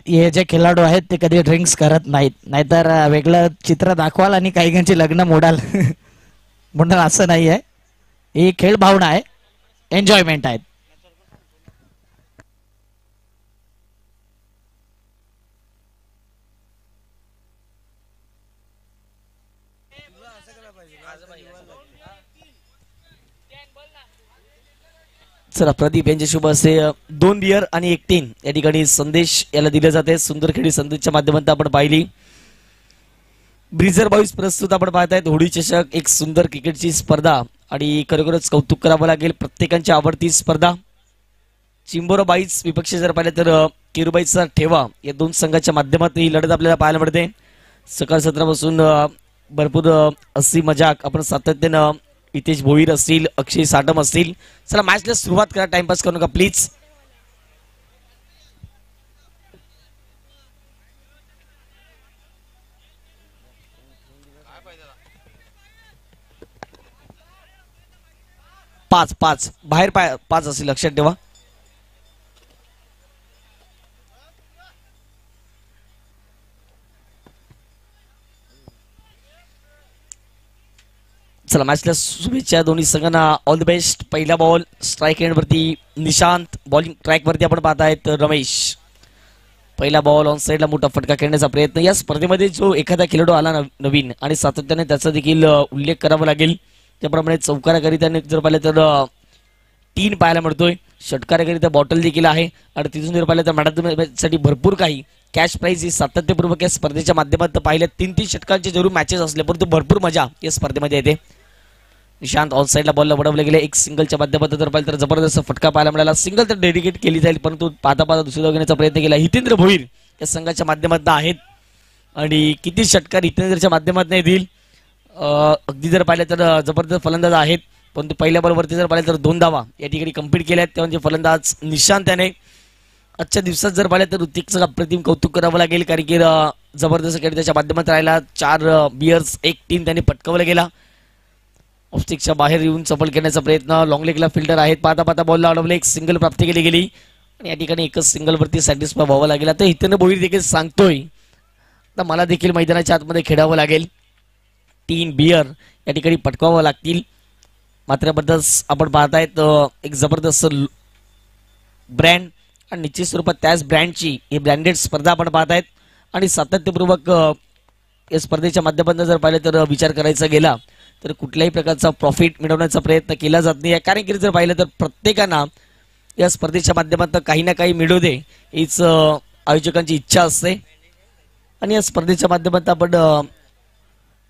हे जे खेळाडू आहेत ते कधी ड्रिंक्स करत नाहीत, नाहीतर वेगळं चित्र दाखवाल आणि काही लग्न मोडाल. म्हणून असं नाही आहे, ही खेळ भावना आहे, एन्जॉयमेंट आहे. चला प्रदीप यांचे शुभ असे 2 बियर आणि 1 टीन या ठिकाणी संदेश याला दिले जाते. सुंदर खेळी संदेशच्या माध्यमातून आपण पाहिली. ब्रिजर बॉईज प्रस्तुत आपण पाहतायत होडी चषक, एक सुंदर क्रिकेटची स्पर्धा आणि खरोखरच कौतुक करावं लागेल. प्रत्येकांची आवडती स्पर्धा. चिंबोरा बाईज विपक्ष जर पाहिलं तर किरूबाईचा ठेवा या 2 संघाच्या माध्यमातून ही लढत आपल्याला पाहायला मिळते. सकाळ सत्रापासून भरपूर अशी मजाक आपण सातत्यानं हितेश भोईर असतील, अक्षय साटम असतील. चला मॅचला सुरुवात करा, टाइमपास करू नका प्लीज. पाच बाहेर 5 असेल, लक्षात ठेवा. चला मॅचला शुभेच्छा दोन्ही संघांना, ऑल द बेस्ट. पहिला बॉल स्ट्राईक एंड वरती निशांत, बॉलिंग ट्रॅक वरती आपण पाहत आहेत रमेश. पहिला बॉल ऑन साइडला मोठा फटका खेळण्याचा प्रयत्न. या स्पर्धेमध्ये जो एखादा खेळाडू आला नवीन आणि सातत्याने त्याचा देखील उल्लेख करावा लागेल. त्याप्रमाणे चौकाराकरिता जर पाहिलं तर 3 पाहायला मिळतोय. षटकाराकरिता बॉटल देखील आहे आणि तिथून जर पाहिलं तर मॅडमसाठी भरपूर काही कॅश प्राइज ही सातत्यपूर्वक या स्पर्धेच्या माध्यमातून पाहिल्या. 3 षटकांचे जरूर मॅचेस असले परंतु भरपूर मजा या स्पर्धेमध्ये येते. निशांत ऑन साइडला बॉलला वडवले गेले. एक सिंगलच्या माध्यमातून जर पाहिलं तर जबरदस्त फटका पाहायला मिळाला. सिंगल तर डेडिकेट केली जाईल परंतु पाहता दुसऱ्या घेण्याचा प्रयत्न केला. हितेंद्र भोईर या संघाच्या माध्यमातून आहेत आणि किती षटकार हितेंद्रच्या माध्यमातून येतील. अगदी जर पाहिलं तर जबरदस्त फलंदाज आहेत परंतु पहिल्या बॉलवरती जर पाहिलं तर 2 धावा या ठिकाणी कंप्लीट केल्या आहेत. ते म्हणजे फलंदाज निशांत याने. आजच्या दिवसात जर पाहिलं तर ऋतिकचं अप्रतिम कौतुक करावं लागेल कारण की जबरदस्त खेळ त्याच्या माध्यमात राहिला. 4 बियर्स 1 टीन त्याने पटकावला गेला. ऑफस्टिकच्या बाहेर येऊन चपल करण्याचा प्रयत्न. लॉंग लेगला फिल्डर आहेत. पाहता बॉलला अडवले. एक सिंगल प्राप्त केली गेली आणि या ठिकाणी एकच सिंगलवरती सॅटिस्फाय व्हावं लागेल. आता हितेंद्र भोईर देखील सांगतोय आता मला देखील मैदानाच्या आतमध्ये खेळावं लागेल. 3 बियर या ठिकाणी पटकावावं लागतील. मात्र बद्दल आपण पाहतायत एक जबरदस्त ब्रँड आणि निश्चित स्वरूपात त्याच ब्रँडची ही ब्रँडेड स्पर्धा आपण पाहतायत आणि सातत्यपूर्वक या स्पर्धेच्या माध्यमातून जर पाहिलं तर विचार करायचा गेला तर कुठल्याही प्रकारचा प्रॉफिट मिळवण्याचा प्रयत्न केला जात नाही. कारण की जर पाहिलं तर प्रत्येकांना या स्पर्धेच्या माध्यमातून काही ना काही मिळू दे हीच आयोजकांची इच्छा असते आणि या स्पर्धेच्या माध्यमातून आपण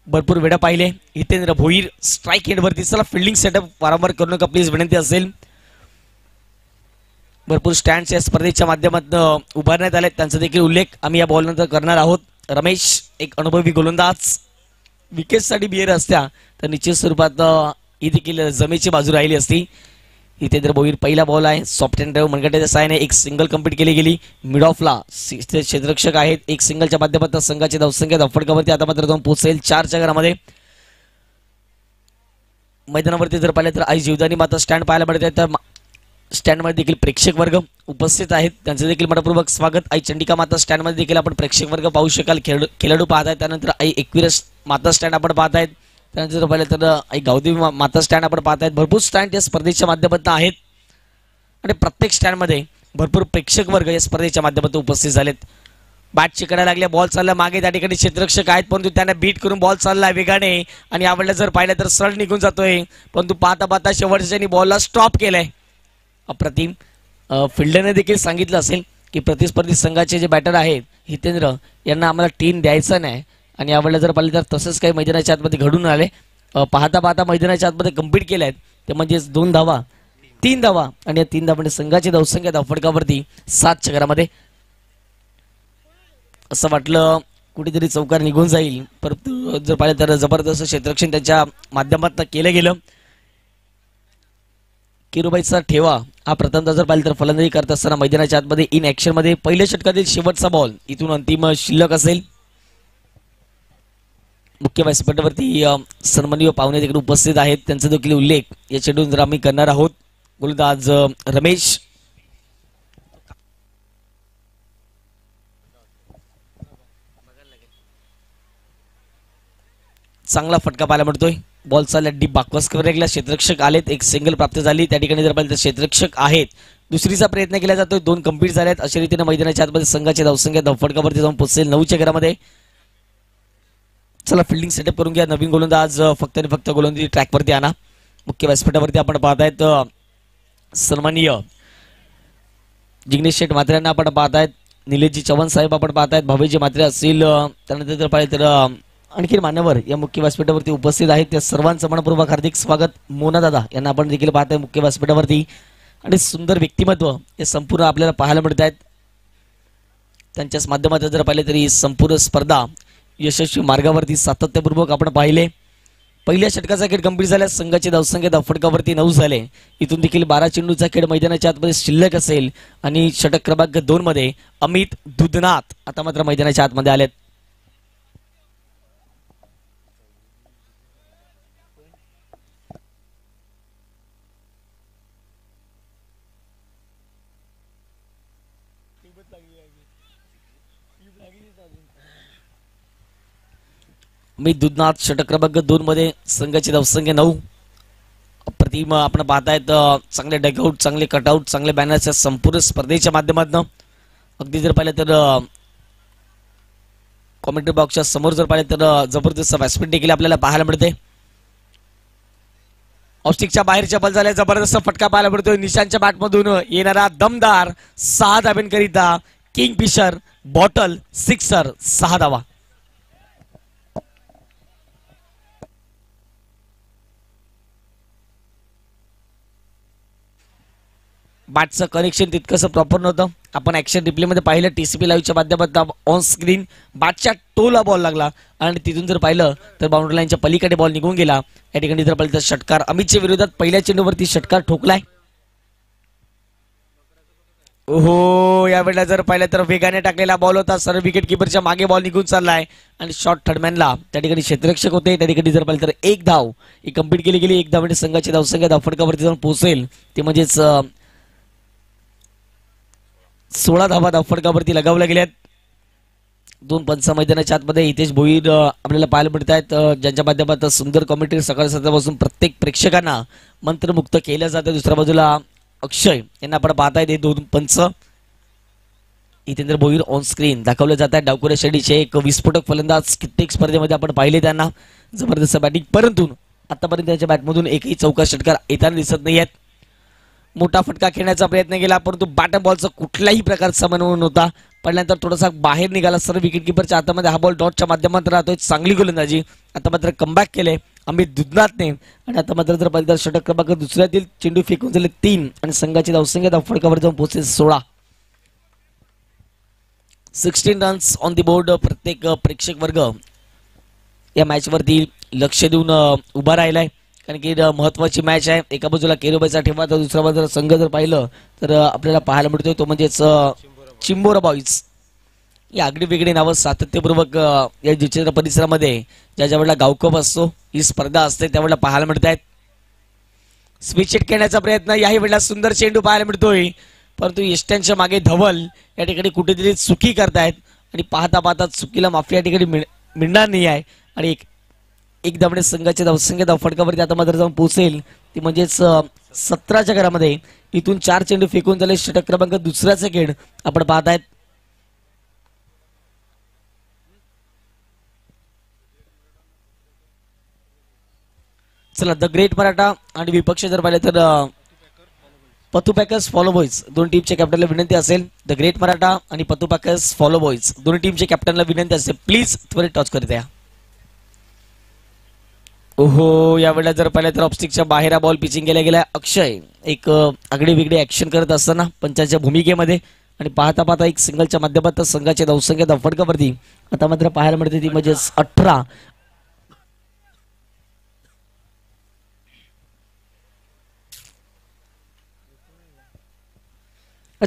भरपूर वेळा पाहिले. हितेंद्र भोईर स्ट्राईक एंडवरती. चला फिल्डिंग सेटअप वारंवार करू नका प्लीज, विनंती असेल. भरपूर स्टँड्स या स्पर्धेच्या माध्यमातून उभारण्यात आले, त्यांचा देखील उल्लेख आम्ही या बॉलनंतर करणार आहोत. रमेश एक अनुभवी गोलंदाज. विकेटसाठी बियर असत्या तर निश्चित स्वरूपात ही देखील जमेची बाजू राहिली असती. हितेंद्र भोईर पहिला बॉल आहे. सॉफ्ट अँड ड्राईव्ह मनगटाच्या साहाय्याने एक सिंगल कंप्लीट केली गेली. मिड ऑफला क्षेत्ररक्षक आहेत. एक सिंगलच्या माध्यमातून संघाची धावसंख्या फटकावरती आता मात्र 2 पोहोचेल 4च्या घरामध्ये. मैदानावरती जर पाहिलं तर आई जीवदानी माता स्टँड पाहायला मिळते. तर स्टँडमध्ये देखील प्रेक्षक वर्ग उपस्थित आहेत, त्यांचं देखील मनपूर्वक स्वागत. आई चंडिका माता स्टँडमध्ये देखील आपण प्रेक्षक वर्ग पाहू शकाल. खेळाडू पाहतायत. त्यानंतर आई एकविरस माता स्टँड आपण पाहतायत. त्यानंतर पाहिलं तर आई गावदेवी माता स्टँड आपण पाहतायत. भरपूर स्टँड या स्पर्धेच्या माध्यमातून आहेत आणि प्रत्येक स्टँडमध्ये भरपूर प्रेक्षक वर्ग या स्पर्धेच्या माध्यमातून उपस्थित झालेत. बॅट चिकडायला लागल्या, बॉल चालला मागे. त्या ठिकाणी क्षेत्ररक्षक आहेत परंतु त्यांना बीट करून बॉल चालला वेगाने आणि आवडलं जर पाहिलं तर सरळ निघून जातोय परंतु पाहता शेवटच्या बॉलला स्टॉप केलंय. अप्रतिम. फिल्डरने देखील सांगितलं असेल की प्रतिस्पर्धी संघाचे जे बॅटर आहेत हितेंद्र यांना आम्हाला 3 द्यायचं नाही आणि यावेळेला जर पाहिलं तर तसंच काही मैदानाच्या आतमध्ये घडून आले. पाहता मैदानाच्या आतमध्ये कंप्लीट केले आहेत ते म्हणजेच 2 धावा 3 धावा आणि या 3 धावांनी संघाची धावसंख्या धावफटकावरती 7च्या घरामध्ये. असं वाटलं कुठेतरी चौकार निघून जाईल परंतु जर पाहिलं तर जबरदस्त क्षेत्ररक्षण त्यांच्या माध्यमातून केलं गेलं. किरूबाईचा ठेवा हा प्रथमतः जर पाहिलं तर फलंदाजी करत असताना मैदानाच्या आतमध्ये इन ऍक्शन मध्ये पहिल्या षटकातील शेवटचा बॉल इथून अंतिम शिल्लक असेल. मुख्य व्यासपीठावरती सन्माननीय पाहुणे देखील उपस्थित आहेत, त्यांचा देखील उल्लेख या चेंडून जर आम्ही करणार आहोत. गोलंदाज रमेश चांगला फटका पाहायला मिळतोय. बॉल चालला डीप बाकवास कव्हरेजला, क्षेत्ररक्षक आलेत, एक सिंगल प्राप्त झाली. त्या ठिकाणी जर पाहिलं तर क्षेत्ररक्षक आहेत, दुसरीचा प्रयत्न केला जातोय, 2 कंप्लीट झाल्यात. अशा रीतीने मैदानाच्या आतमध्ये संघाचे धावसंख्या धावफटकावरती जाऊन पोहोचेल 9च्या घरामध्ये. चला फिल्डिंग सेटअप करून घ्या. नवीन गोलंदाज फक्त आणि फक्त गोलंदाजी ट्रॅकवरती आणा. मुख्य व्यासपीठावरती आपण पाहतायत सन्माननीय जिग्नेश शेठ म्हात्रे यांना आपण पाहतायत, निलेशजी चव्हाण साहेब आपण पाहतायत, भावेजी म्हात्रे असतील, त्यानंतर जर पाहिलं तर आणखी मान्यवर या मुख्य व्यासपीठावरती उपस्थित आहेत. त्या सर्वांचं मनपूर्वक हार्दिक स्वागत. मोना दादा यांना आपण देखील पाहताय मुख्य व्यासपीठावरती. आणि सुंदर व्यक्तिमत्व हे संपूर्ण आपल्याला पाहायला मिळत आहेत. त्यांच्याच माध्यमातून जर पाहिले तरी संपूर्ण स्पर्धा यशस्वी मार्गावरती सातत्यपूर्वक आपण पाहिले. पहिल्या षटकाचा खेळ कंप्लीट झाल्यास संघाची धावसंख्या धावफटकावरती 9 झाले. इथून देखील 12 चेंडूचा खेळ मैदानाच्या आतमध्ये शिल्लक असेल. आणि षटक क्रमांक 2 मध्ये अमित दुधनाथ आता मात्र मैदानाच्या आतमध्ये आलेत. अमित दुधनाथ षटक क्रमांक 2 मध्ये संघाची धावसंख्या 9. अप्रतिम आपण पाहतायत चांगले डगआउट, चांगले कटआउट, चांगले बॅनर्स संपूर्ण स्पर्धेच्या माध्यमातून. अगदी जर पाहिलं तर कॉमेंट्री बॉक्सच्या समोर जर पाहिलं तर जबरदस्त व्यासपीठ देखील आपल्याला पाहायला मिळते. ऑस्टिकच्या बाहेरच्या बॉल झाल्या, जबरदस्त फटका पाहायला मिळतोय. निशांच्या बॅटमधून येणारा दमदार 6 धाब्यांकरिता किंगफिशर बॉटल सिक्सर 6 धावा. बॅटचं कनेक्शन तितकंसं प्रॉपर नव्हतं. आपण ऍक्शन रिप्लेमध्ये पाहिलं टीसीपी लाईव्हच्या माध्यमातून ऑन स्क्रीन बॅटच्या टोला बॉल लागला आणि तिथून जर पाहिलं तर बाउंड्री लाईनच्या पलीकडे बॉल निघून गेला. या ठिकाणी जर पाहिलं तर षटकार अमितच्या विरोधात पहिल्या चेंडूवरती षटकार ठोकलाय. ओहो, यावेळेला जर पाहिलं तर वेगाने टाकलेला बॉल होता. सर्व विकेट किपरच्या मागे बॉल निघून चाललाय आणि शॉर्ट थर्डमॅनला त्या ठिकाणी क्षेत्ररक्षक होते. त्या ठिकाणी जर पाहिलं तर 1 धाव ही कंप्लीट केली गेली. 1 धाव संघाची धावसंख्या धावफटकावरती जाऊन पोहोचेल ते म्हणजेच 16 धावा धावफटकावरती लगावल्या गेल्यात. 2 पंच मैदानाच्या आतमध्ये हितेश भोईर आपल्याला पाहायला मिळत आहेत, ज्यांच्या माध्यमातून सुंदर कॉमेंट्री सकाळ सकाळपासून प्रत्येक प्रेक्षकांना मंत्रमुक्त केलं जातं. दुसऱ्या बाजूला अक्षय यांना आपण पाहतायत. हे 2 पंच हितेंद्र भोईर ऑन स्क्रीन दाखवले जात आहेत. डावखुऱ्या शैलीचे एक विस्फोटक फलंदाज कित्येक स्पर्धेमध्ये आपण पाहिले त्यांना. जबरदस्त बॅटिंग, परंतु आतापर्यंत त्यांच्या बॅटमधून एकही चौका षटकार येताना दिसत नाही आहेत. मोठा फटका खेळण्याचा प्रयत्न केला परंतु बॅटन बॉलचा कुठल्याही प्रकारचा समन्वय नव्हता. पडल्यानंतर थोडासा बाहेर निघाला. सर्व विकेट किपरच्या हातामध्ये हा बॉल डॉटच्या माध्यमातून राहतोय. चांगली गोलंदाजी. आता मात्र कमबॅक केले अमित दुधनाथने आणि आता मात्र जर पाहिलं तर षटक क्रमांक दुसऱ्यातील चेंडू फेकून झाले 3 आणि संघाची धावसंख्या धावफटकावर जाऊन पोहोचले 16. 16 रन्स ऑन दी बोर्ड. प्रत्येक प्रेक्षक वर्ग या मॅच वरती लक्ष देऊन उभा राहिलाय, कारण की महत्वाची मॅच आहे. एका बाजूला केरोबाईचा ठेवा तर दुसऱ्या बाजूला संघ जर पाहिलं तर आपल्याला पाहायला मिळतोय तो म्हणजेच चिंबोरा बॉईज. या आगडी वेगळी नावं सातत्यपूर्वक या जिचेंद्र परिसरामध्ये ज्या वेळेला गावकप असतो, ही स्पर्धा असते, त्यावेळेला पाहायला मिळत आहेत. स्विच हिट खेळण्याचा प्रयत्न, याही वेळेला सुंदर चेंडू पाहायला मिळतोय परंतु यष्ट्यांच्या मागे धवल या ठिकाणी कुठेतरी चुकी करतायत आणि पाहता पाहता चुकीला माफी या ठिकाणी मिळणार नाही आहे. आणि एक धावणे संघाच्या धावसंख्या धावफटकावरती आता मात्र जाऊन पोहोचेल ती म्हणजेच 17च्या घरामध्ये. इथून 4 चेंडू फेकून झाले. षटक क्रमांक दुसऱ्याचा खेळ आपण पाहतायत. चला द ग्रेट मराठा आणि विपक्ष जर पाहिले तर पतू पॅकर्स फॉलो बॉईज दोन टीमच्या कॅप्टनला विनंती असेल. द ग्रेट मराठा आणि पतू पॅकर्स फॉलो बॉईज दोन्ही टीमच्या कॅप्टनला विनंती असेल, प्लीज त्वरित टॉच करत या. ओहो, यावेळेला जर पाहिलं तर ऑफस्टिकच्या बाहेर बॉल पिचिंग केला गेला. अक्षय एक आगडी वेगळी ऍक्शन करत असताना पंचाच्या भूमिकेमध्ये आणि पाहता पाहता एक सिंगलच्या माध्यमातून संघाच्या धावसंख्या धावफटकावरती आता मात्र पाहायला मिळते ती म्हणजेच 18.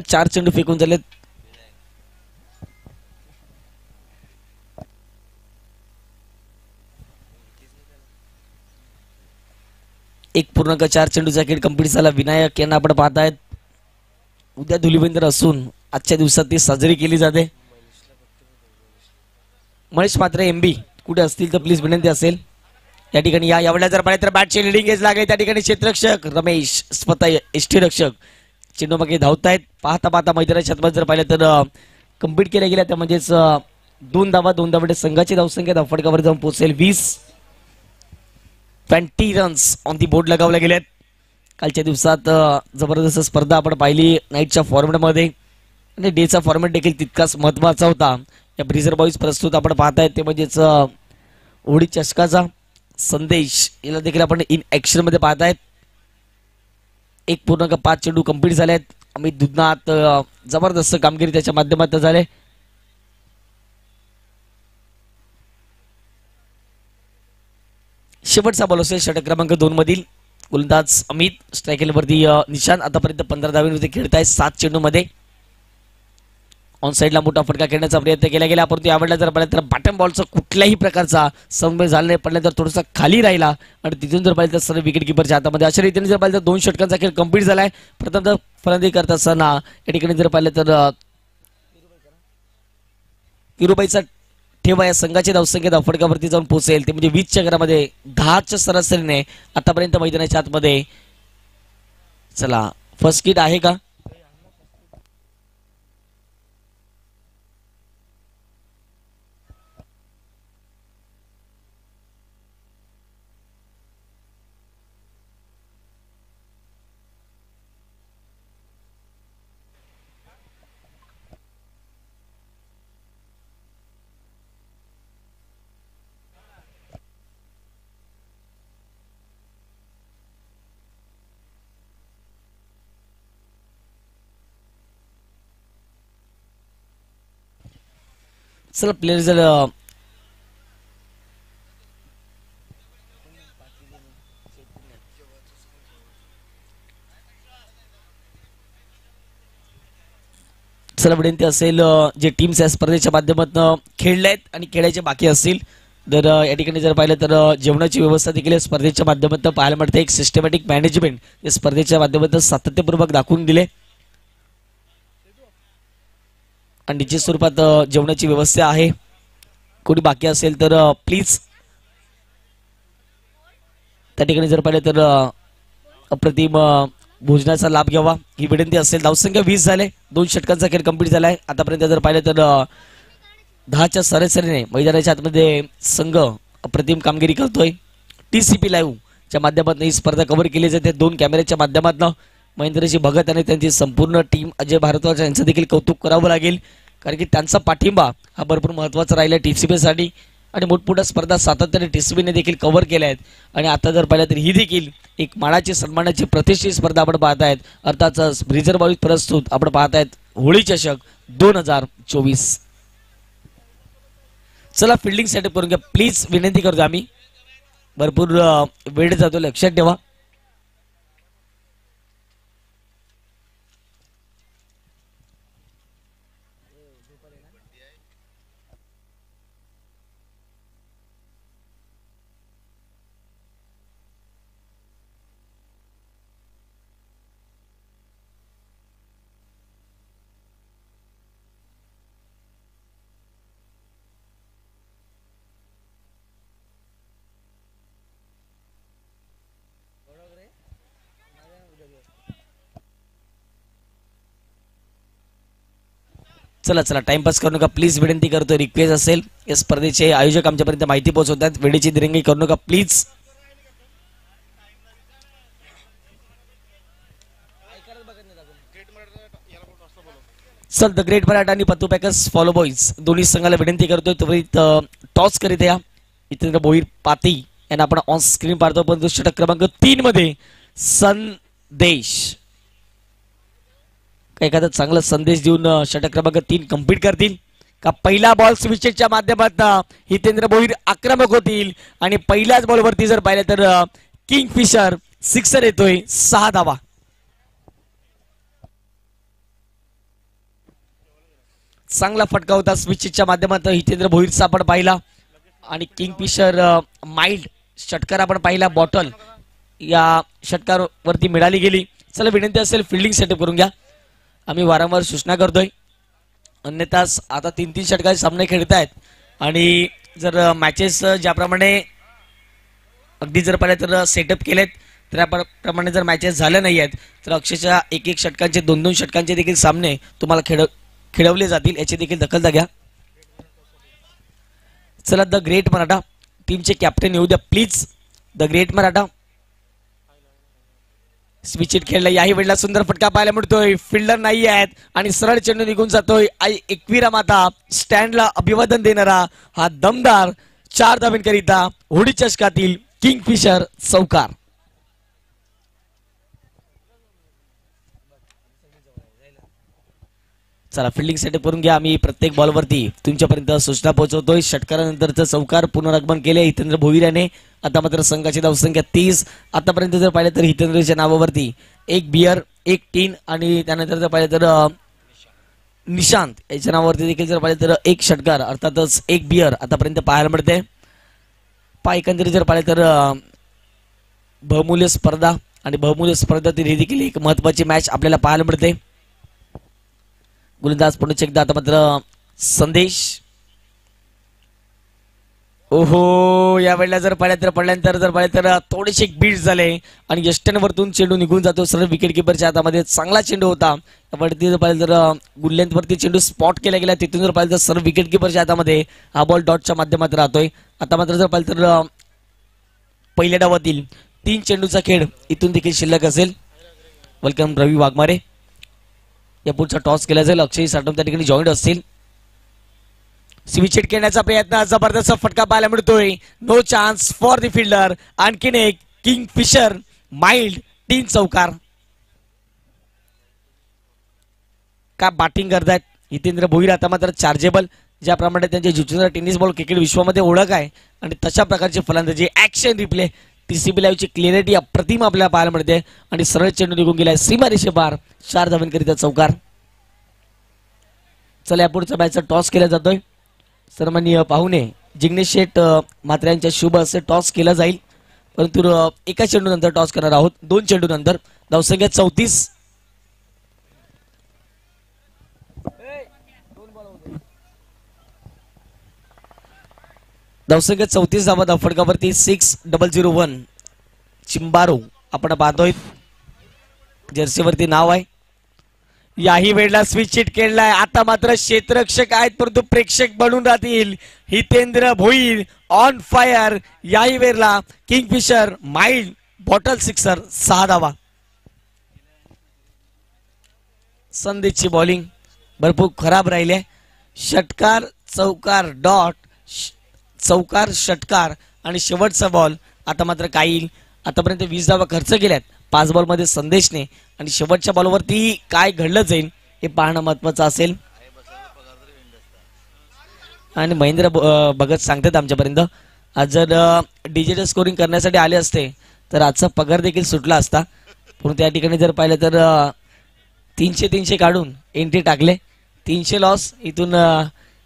4 चेंडू फेकून झालेत. एक पूर्णांक 4 चेंडूचा खेळ कंप्लीट झाला. विनायक यांना आपण पाहतायत. उद्या धुलिवंदर असून आजच्या दिवसात ती साजरी केली जाते. महेश मात्र एमबी कुठे असतील तर प्लीज विनंती असेल. या ठिकाणी यावेळेला जर पाहिलं तर बॅटचे लिडिंग एज लागेल त्या ठिकाणी क्षेत्ररक्षक रमेश स्वतः एसटी रक्षक चेंडू मागे धावतायत. पाहता पाहता मैदानाच्या आतमध्ये जर पाहिलं तर कम्प्लीट केल्या गेल्या त्या म्हणजेच 2 धावा संघाची धावसंख्या धावफटकावर जाऊन पोहोचेल 20 रन्स ऑन दी बोर्ड लगावल्या गेल्यात. कालच्या दिवसात जबरदस्त स्पर्धा आपण पाहिली नाईटच्या फॉर्मॅटमध्ये आणि डेचा फॉर्मॅट देखील तितकाच महत्वाचा होता. या ब्रिझर बॉईज प्रस्तुत आपण पाहतायत ते म्हणजेच ओडी चषकाचा संदेश याला देखील आपण इन ऍक्शन मध्ये पाहतायत. 1.5 चेंडू कंप्लीट झालेत. अमित दुधनाथ जबरदस्त कामगिरी त्याच्या माध्यमातून झाले. शेवटचा बॉल असेल षटक क्रमांक 2 मधील गोलंदाज अमित स्ट्रायकेलवरती निशांत आतापर्यंत 15 धावांवरती खेळत आहे 7 चेंडू मध्ये. ऑन साईडला मोठा फटका खेळण्याचा प्रयत्न केला गेला परंतु यावेळेला जर पाहिलं तर बॅटम बॉलचा कुठल्याही प्रकारचा समन्वय झाला नाही. पडल्यानंतर थोडासा खाली राहिला आणि तिथून जर पाहिलं तर सर्व विकेट किपरच्या हातामध्ये. अशा रीतीने जर पाहिलं तर 2 षटकांचा खेळ कंप्लीट झालाय. प्रथम फलंदाजी करत असताना या ठिकाणी जर पाहिलं तर किरुबाईचा ठेवा या संघाची धावसंख्या धावफटकावरती जाऊन पोहोचेल ते म्हणजे 20च्या घरामध्ये 10च्या सरासरीने आतापर्यंत मैदानाच्या आतमध्ये. चला फर्स्ट किट आहे का? चला प्लेयर जर चला विनंती असेल जे टीम्स या स्पर्धेच्या माध्यमातून खेळले आहेत आणि खेळायचे बाकी असतील तर या ठिकाणी जर पाहिलं तर जेवणाची व्यवस्था देखील स्पर्धेच्या माध्यमातून पाहायला मिळते. एक सिस्टमॅटिक मॅनेजमेंट या स्पर्धेच्या माध्यमातून सातत्यपूर्वक दाखवून दिले आणि निश्चित स्वरूपात जेवणाची व्यवस्था आहे. कोणी बाकी असेल तर प्लीज त्या ठिकाणी जर पाहिलं तर अप्रतिम भोजनाचा लाभ घ्यावा ही विनंती असेल. धावसंख्या 20 झाले. 2 षटकांचा खेळ कंप्लीट झालाय. आतापर्यंत जर पाहिलं तर 10च्या सरासरीने मैदानाच्या आतमध्ये संघ अप्रतिम कामगिरी करतोय. TCP लाईव्ह च्या माध्यमातून ही स्पर्धा कव्हर केली जाते 2 कॅमेऱ्याच्या माध्यमातून. महेंद्रजी भगत आणि त्यांची संपूर्ण टीम अजय भारद्वाज यांचं देखील कौतुक करावं लागेल कारण की त्यांचा पाठिंबा हा भरपूर महत्वाचा राहिला TCP साठी आणि मोठमोठ्या स्पर्धा सातत्याने TCPने देखील कव्हर केल्या आहेत. आणि आता जर पाहिलं तर ही देखील एक मानाची सन्मानाची प्रतिष्ठित स्पर्धा आपण पाहतायत. अर्थातच ब्रिझर बॉईज प्रस्तुत आपण पाहतायत होळी चषक 2024. चला फिल्डिंग सेटअप करून घ्या प्लीज विनंती करतो आम्ही. भरपूर वेळ जातो लक्षात ठेवा. चला चला टाइमपास करू नका प्लीज विनंती करतो. रिक्वेस्ट असेल या स्पर्धेचे आयोजक आमच्यापर्यंत माहिती पोहोचवतात. वेळेची दिरंगी करू नका प्लीज. चल द ग्रेट मराठा आणि पत्तू पॅकर्स फॉलो बॉईज दोन्ही संघाला विनंती करतोय त्वरित टॉस करीत या. इथे भोईर पाती यांना आपण ऑन स्क्रीन पाहतो पण षटक क्रमांक 3 मध्ये संदेश एखादा चांगला संदेश देऊन षटक क्रमांक 3 कंप्लीट करतील का. पहिला बॉल स्विचच्या माध्यमातून हितेंद्र भोईर आक्रमक होतील आणि पहिल्याच बॉलवरती जर पाहिलं तर किंगफिशर सिक्सर येतोय 6 धावा. चांगला फटका होता स्विचच्या माध्यमातून हितेंद्र भोईरचा आपण पाहिला आणि किंगफिशर माइल्ड षटकार आपण पाहिला. बॉटल या षटकावरती मिळाली गेली. चला विनंती असेल फिल्डिंग सेटअप करून घ्या. आम्ही वारंवार सूचना करतोय अन्यथा आता 3-3 षटकाचे सामने खेळत आहेत आणि जर मॅचेस ज्याप्रमाणे अगदी जर पाहिलं तर सेटअप केलेत त्याप्रमाणे जर मॅचेस झाल्या नाही आहेत तर अक्षरशः एक एक षटकांचे 2-2 षटकांचे देखील सामने तुम्हाला खेळवले जातील, याची देखील दखल घ्या. चला द ग्रेट मराठा टीमचे कॅप्टन येऊ द्या प्लीज. द ग्रेट मराठा स्विचिट खेळला, याही वेळेला सुंदर फटका पाहायला मिळतोय. फिल्डर नाही आहेत आणि सरळ चेंडू निघून जातोय. आई एकविरा माता स्टँडला अभिवादन देणारा हा दमदार 4 धावांकरिता होडी चषकातील किंगफिशर चौकार. चला फिल्डिंग सेटअप करून घ्या. आम्ही प्रत्येक बॉलवरती तुमच्यापर्यंत सूचना पोहोचवतोय. षटकारानंतरचं चौकार पुनरागमन केले हितेंद्र भोईर याने. आता मात्र संघाची धावसंख्या 30. आतापर्यंत जर पाहिलं तर हितेंद्रच्या नावावरती 1 बियर 1 टीन आणि त्यानंतर जर पाहिलं तर निशांत याच्या नावावरती देखील जर पाहिलं तर 1 षटकार अर्थातच 1 बियर आतापर्यंत पाहायला मिळते. एकंदरीत जर पाहिलं तर बहुमूल्य स्पर्धा आणि बहुमूल्य स्पर्धेतील ही देखील एक महत्वाची मॅच आपल्याला पाहायला मिळते. गोलंदाज पुन्हा एकदा आता मात्र संदेश. ओहो या वेळेला जर पडल्यानंतर जर पाहिलं तर थोडेसे बीट झाले आणि यष्टनवरतून चेंडू निघून जातो सरळ विकेट किपरच्या हातामध्ये. चांगला चेंडू होता. यावरती जर पाहिलं तर गुडलेंथवरती चेंडू स्पॉट केला गेला, तिथून जर पाहिलं तर सरळ विकेट किपरच्या हातामध्ये हा बॉल डॉटच्या माध्यमात राहतोय. आता मात्र जर पाहिलं तर पहिल्या डावातील 3 चेंडूचा खेळ इथून देखील शिल्लक असेल. वेलकम रवी वाघमारे. या पुढचा टॉस केला जाईल. अक्षय साठवून त्या ठिकाणी जॉईंट असतील. स्विचेट खेळण्याचा प्रयत्न, जबरदस्त फटका पाहायला मिळतोय. No chance for the fielder. आणखीन एक किंगफिशर माइल्ड 3 चौकार. का बॅटिंग करतायत हितेंद्र भोईर. आता मात्र चार्जेबल, ज्याप्रमाणे त्यांचे जुचुंद्रा टेनिस बॉल क्रिकेट विश्वामध्ये ओळख आहे आणि तशा प्रकारचे फलंदाजी ऍक्शन रिप्ले टीसीबी लाईव्हची क्लिअरिटी अप्रतिम आपल्याला पाहायला मिळते आणि सरळ चेंडू निघून गेलाय सीमारेषे पार. 4 धावांकरिता चौकार. चला या पुढचा मॅचचा टॉस केला जातोय. सन्माननीय पाहुणे जिग्नेश शेठ मात्र यांच्या शुभ असे टॉस केला जाईल, परंतु एका चेंडू नंतर टॉस करणार आहोत. 2 चेंडू नंतर. धावसंख्या 34. धावसंख्या 34 धावा धावफटकावरती 6001 चिंबारो आपण पाहतोय. जर्सीवरती नाव आहे. याही वेळेला स्विच हिट खेळलाय. आता मात्र क्षेत्ररक्षक आहेत परंतु प्रेक्षक बनून राहतील. Hitendra Bhoir on fire. याही वेळेला किंगफिशर माइल्ड बॉटल सिक्सर 6 धावा. संदेशची बॉलिंग भरपूर खराब राहिली आहे. षटकार चौकार डॉट चौकार षटकार आणि शेवटचा बॉल. आता मात्र काही आतापर्यंत 20 धावा खर्च केल्यात 5 बॉलमध्ये संदेशने आणि शेवटच्या बॉलवरती काय घडलं जाईल हे पाहणं महत्वाचं असेल. आणि महेंद्र भगत सांगतात आमच्यापर्यंत आज जर डिजिटल स्कोरिंग करण्यासाठी आले असते तर आजचा पगार देखील सुटला असता, पण त्या ठिकाणी जर पाहिलं तर 300 काढून एंट्री टाकले. 300 लॉस. इथून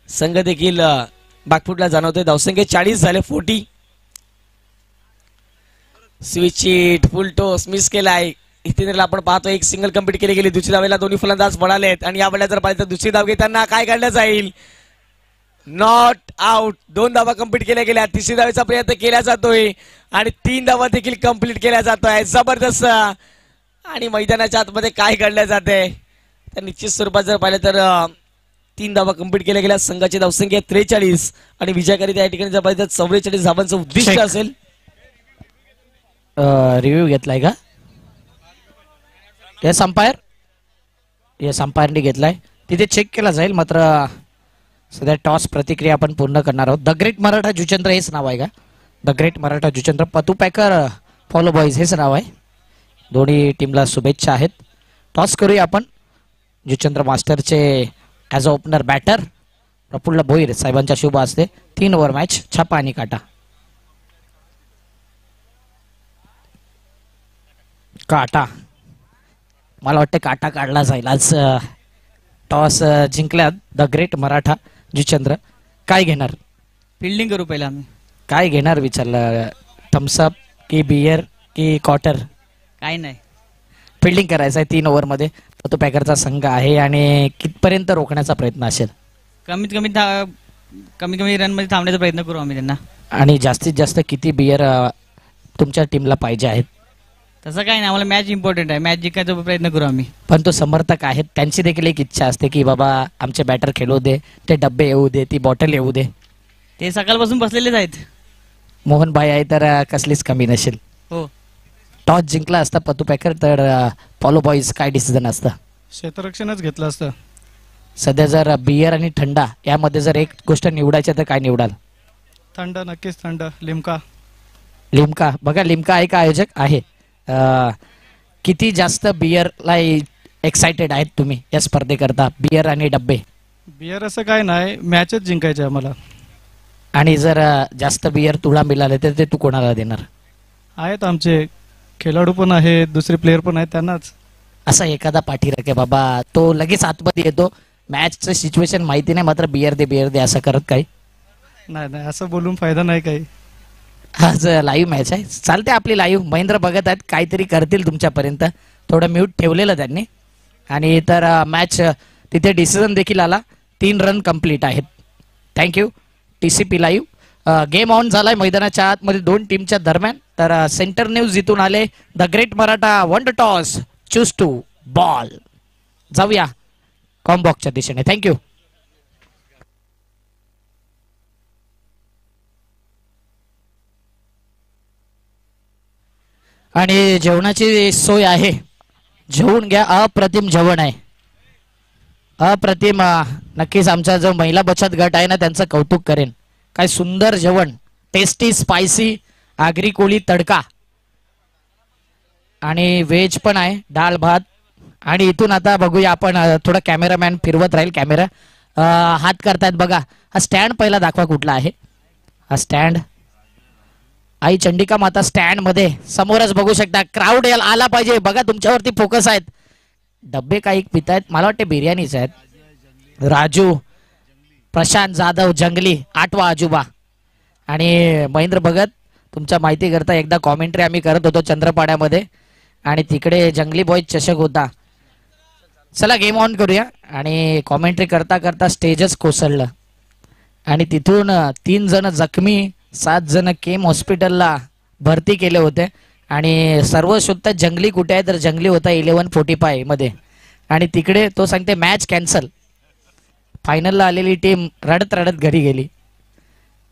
संघ देखील बागफुटला जाणवतोय. धावसंख्या 40 झाले 40. स्विच फुल टॉस मिस केलाय. हितेंद्रला आपण पाहतो एक सिंगल कंप्लीट केली गेली. दुसऱ्या धावेला दोन्ही फलंदाज पडालेत आणि या वेळेला जर पाहिलं तर दुसरी धाव घेताना काय काढलं जाईल. Not out. 2 धावा कंप्लीट केल्या गेल्या. तिसरी धावेचा प्रयत्न केला जातोय आणि 3 धावा देखील कंप्लीट केल्या जातोय. जबरदस्त. आणि मैदानाच्या आतमध्ये काय घडलं जाते तर निश्चित स्वरूपात जर पाहिलं तर 3 धावा कंप्लीट केल्या गेल्या. संघाची धावसंख्या 43 आणि विजयाकरिता या ठिकाणी जर पाहिलं तर 44 धावांचं उद्दिष्ट असेल. रिव्ह्यू घेतलाय का? येस अंपायरने घेतलाय. तिथे चेक केला जाईल. मात्र सध्या टॉस प्रतिक्रिया आपण पूर्ण करणार आहोत. द ग्रेट मराठा जुचंद्र हेच नाव आहे का? The great Maratha Juchandra. पतू पॅकर फॉलो बॉईज हेच नाव आहे. दोन्ही टीमला शुभेच्छा आहेत. टॉस करूया आपण. जुचंद्र मास्टरचे as a opener batter Praful Bhoir साहेबांच्या शुभ असते. 3 ओव्हर मॅच छापा आणि काटा. काटा मला वाटतं काटा काढला जाईल आज. टॉस जिंकल्या द ग्रेट मराठा जुचंद्र. काय घेणार? फिल्डिंग करू पहिला आम्ही. काय घेणार विचारलं. थम्सअप की बियर की क्वार्टर? काय नाही, फिल्डिंग करायचं आहे 3 ओव्हरमध्ये. तो पॅकरचा संघ आहे आणि कितपर्यंत रोखण्याचा प्रयत्न असेल? कमीत कमी रन मध्ये थांबण्याचा प्रयत्न करू आम्ही त्यांना. आणि जास्तीत जास्त किती बियर तुमच्या टीमला पाहिजे आहेत. तसं काही नाही, आम्हाला मॅच इम्पॉर्टंट आहे. मॅच जिंकायचा प्रयत्न करू आम्ही. पण तो समर्थक आहेत त्यांची देखील एक इच्छा असते की बाबा आमचे बॅटर खेळू दे, ते डब्बे येऊ दे, ती बॉटल येऊ दे. ते सकाळपासून बसलेलेच आहेत. मोहन भाई आहे तर कसलीच कमी नसेल. हो, टॉस जिंकला असता पतू पॅकर तर पॉलो बॉईज काय डिसिजन असतं? क्षेत्ररक्षणच घेतलं असतं. सध्या जर बियर आणि थंडा यामध्ये जर एक गोष्ट निवडायची तर काय निवडाल? थंड, नक्कीच थंड. लिमका. लिमका. बघा लिमका आहे का आयोजक आहे. किती जास्त बियरला एक्साइटेड आहेत तुम्ही या स्पर्धेकरता? बियर आणि डब्बे. बियर असं काय नाही, मॅचच जिंकायचे आम्हाला. आणि जर जास्त बियर तुला मिळाले तर ते तू कोणाला देणार? आहेत आमचे खेळाडू पण आहेत, दुसरे प्लेयर पण आहेत, त्यांनाच. असा एखादा पाठीराख आहे बाबा तो लगेच आतमध्ये येतो, मॅचचं सिच्युएशन माहिती नाही मात्र बियर दे असं करत काही? नाही नाही, असं बोलून फायदा नाही काही. आज लाईव्ह मॅच आहे, चालते आपली लाईव्ह. महेंद्र बघत आहेत, काहीतरी करतील तुमच्यापर्यंत. थोडं म्यूट ठेवलेलं त्यांनी. आणि तर मॅच तिथे डिसिजन देखील आला. 3 रन कंप्लीट आहेत. Thank you TCP live. Game on झालाय मैदानाच्या आतमध्ये 2 टीमच्या दरम्यान. तर सेंटर न्यूज इथून आले. The great Maratha won toss choose to bowl. जाऊया कॉम्बॉक्सच्या दिशेने. थँक्यू. आणि जेवणाची सोय आहे, जेवून घ्या. अप्रतिम जेवण आहे, अप्रतिम. नक्कीच आमचा जो महिला बचत गट आहे ना त्यांचं कौतुक करेन. काय सुंदर जेवण, टेस्टी स्पायसी आगरी कोळी तडका आणि व्हेज पण आहे, डाळ भात. आणि इथून आता बघूया आपण, थोडा कॅमेरामॅन फिरवत राहील कॅमेरा. हात करतायत बघा. हा स्टँड पहिला दाखवा कुठला आहे हा स्टँड. आई चंडिका माता स्टँड मध्ये समोरच बघू शकता. क्राऊड आला पाहिजे बघा, तुमच्यावरती फोकस आहेत. डब्बे काही पितायत, मला वाटते बिर्याणीच आहेत. राजू, प्रशांत जाधव, जंगली, 8वा आजोबा. आणि महेंद्र भगत तुमच्या माहिती करता एकदा कॉमेंट्री आम्ही करत होतो चंद्रपाड्यामध्ये आणि तिकडे जंगली बॉय चषक होता. चला गेम ऑन करूया. आणि कॉमेंट्री करता करता स्टेजच कोसळलं आणि तिथून 3 जण जखमी, 7 जण केम हॉस्पिटलला भरती केले होते. आणि सर्व शोधतात जंगली कुठे आहे तर जंगली होता 11:45 मध्ये. आणि तिकडे तो सांगते मॅच कॅन्सल. फायनलला आलेली टीम रडत रडत घरी गेली